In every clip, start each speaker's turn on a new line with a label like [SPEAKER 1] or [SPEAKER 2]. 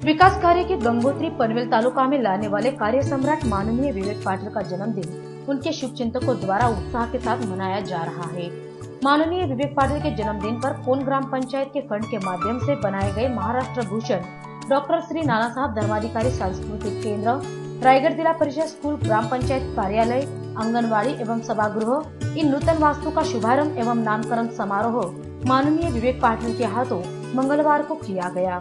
[SPEAKER 1] विकास कार्य की गंगोत्री पनवेल तालुका में लाने वाले कार्य सम्राट माननीय विवेक पाटिल का जन्मदिन उनके शुभचिंतकों द्वारा उत्साह के साथ मनाया जा रहा है। माननीय विवेक पाटिल के जन्मदिन पर कोन ग्राम पंचायत के फंड के माध्यम से बनाए गए महाराष्ट्र भूषण डॉक्टर श्री नाना साहब धर्माधिकारी सांस्कृतिक केंद्र, रायगढ़ जिला परिषद स्कूल, ग्राम पंचायत कार्यालय, आंगनबाड़ी एवं सभागृह इन नूतन वास्तु का शुभारंभ एवं नामकरण समारोह माननीय विवेक पाटिल के हाथों मंगलवार को किया गया।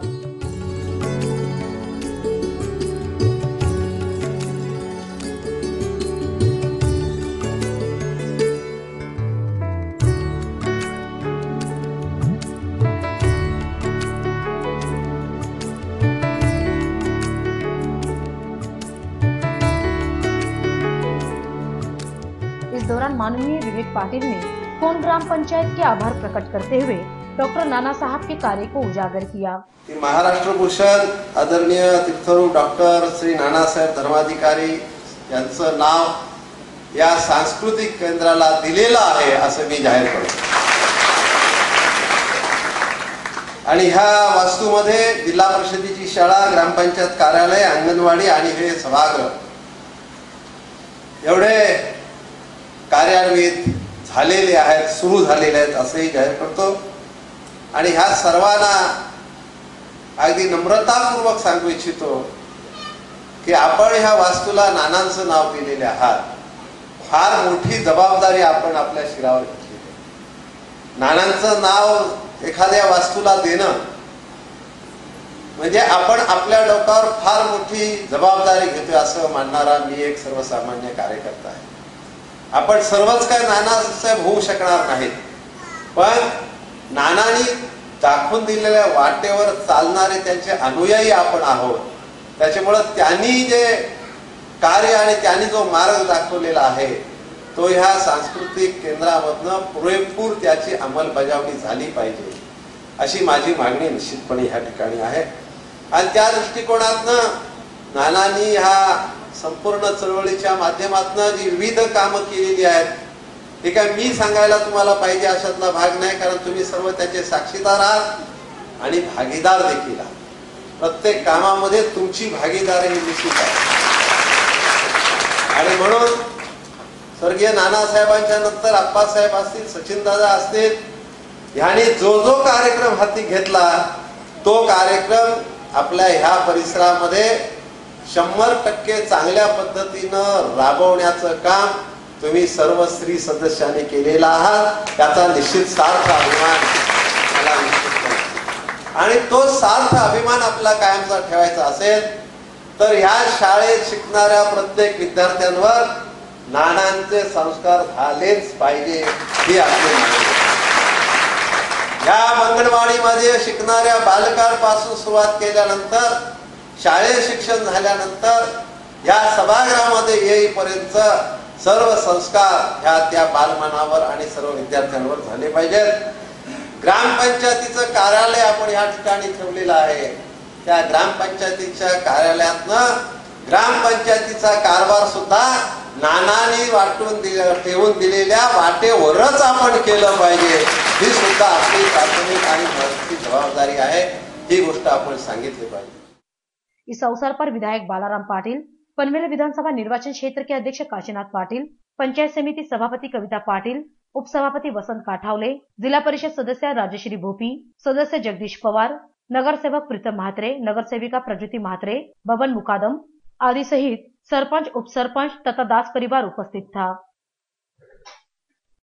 [SPEAKER 1] इस दौरान माननीय विवेक पाटिल ने कोन ग्राम पंचायत के आभार प्रकट करते हुए डॉक्टर नाना साहब के कार्य को उजागर किया।
[SPEAKER 2] महाराष्ट्र भूषण आदरणीय तीर्थरू डॉक्टर श्री नानासाहेब धर्माधिकारी यांचं नाव या सांस्कृतिक केंद्राला दिलेलं आहे असं मी जाहीर करतो। आणि ह्या वास्तूमध्ये जिल्हा परिषदेची शाळा, ग्रामपंचायत कार्यालय, अंगणवाडी आणि हे सभागृह एवढे कार्यान्वित झालेले आहेत, सुरू झालेले आहेत असंही जाहीर करतो। आणि ह्या सर्वांना अगदी नम्रतापूर्वक सांगू इच्छितो की आपण ह्या वास्तूला नानांचं नाव दिलेले आहात, फार मोठी जबाबदारी आपण आपल्या शिरावर घेतली आहे। नानांचं नाव एखाद्या वास्तूला देणं म्हणजे आपण आपल्या डोक्यावर फार मोठी जबाबदारी घेतोय असं मानणारा मी एक सर्वसामान्य कार्यकर्ता आहे। आपण सर्वच काय नानासाहेब होऊ शकणार नाहीत, पण नानांनी दाखवून दिलेल्या वाटेवर चालणारे त्यांचे अनुयायी आपण आहोत। त्याच्यामुळे त्यांनी जे कार्य आणि त्यांनी जो मार्ग दाखवलेला आहे तो ह्या सांस्कृतिक केंद्रामधनं पुरेपूर त्याची अंमलबजावणी झाली पाहिजे अशी माझी मागणी निश्चितपणे ह्या ठिकाणी आहे। आणि त्या दृष्टिकोनातनं नानांनी ह्या संपूर्ण चळवळीच्या माध्यमातून जी विविध कामं केलेली आहेत ते काय मी सांगायला तुम्हाला पाहिजे अशातला भाग नाही, कारण तुम्ही सर्व त्याचे साक्षीदार आहात आणि भागीदार देखील आहात। प्रत्येक कामामध्ये तुमची भागीदारी निश्चित आहे। आणि म्हणून स्वर्गीय नानासाहेबांच्या नंतर आप्पासाहेब असतील, सचिनदादा असतील, यांनी जो जो कार्यक्रम हाती घेतला तो कार्यक्रम आपल्या ह्या परिसरामध्ये 100% चांगल्या पद्धतीनं राबवण्याचं काम तुम्ही सर्व स्त्री सदस्यांनी केलेला आहात। त्याचा निश्चित सार्थ अभिमान मला निश्चित आणि तो सार्थ अभिमान आपला कायमचा ठेवायचा असेल तर ह्या शाळेत शिकणाऱ्या प्रत्येक विद्यार्थ्यांवर नानांचे संस्कार झालेच पाहिजे ही आपली मागणी। या अंगणवाडीमध्ये शिकणाऱ्या बालकांपासून सुरुवात केल्यानंतर शाळेत शिक्षण झाल्यानंतर या सभागृहामध्ये येईपर्यंत सर्व संस्कार ह्या त्या बालमनावर आणि सर्व विद्यार्थ्यांवर झाले पाहिजेत। ग्रामपंचायतीचं कार्यालय आपण या ठिकाणी ठेवलेलं आहे। त्या ग्रामपंचायतीच्या कार्यालयातनं ग्रामपंचायतीचा कारभार सुद्धा नानांनी वाटून ठेवून दिलेल्या वाटेवरच आपण केलं पाहिजे। ही सुद्धा आपली प्राथमिक आणि महत्त्वाची जबाबदारी आहे, ही गोष्ट आपण सांगितली पाहिजे।
[SPEAKER 1] इस अवसर पर विधायक बालाराम पाटिल, पनवेल विधानसभा निर्वाचन क्षेत्र के अध्यक्ष काशीनाथ पाटिल, पंचायत समिति सभापति कविता पाटिल, उप सभापति वसंत काठावले, जिला परिषद सदस्य राजश्री भोपी, सदस्य जगदीश पवार, नगर सेवक प्रीतम म्हात्रे, नगर सेविका प्रज्योति म्हात्रे, बबन मुकादम आदि सहित सरपंच, उप सरपंच तथा दास परिवार उपस्थित था।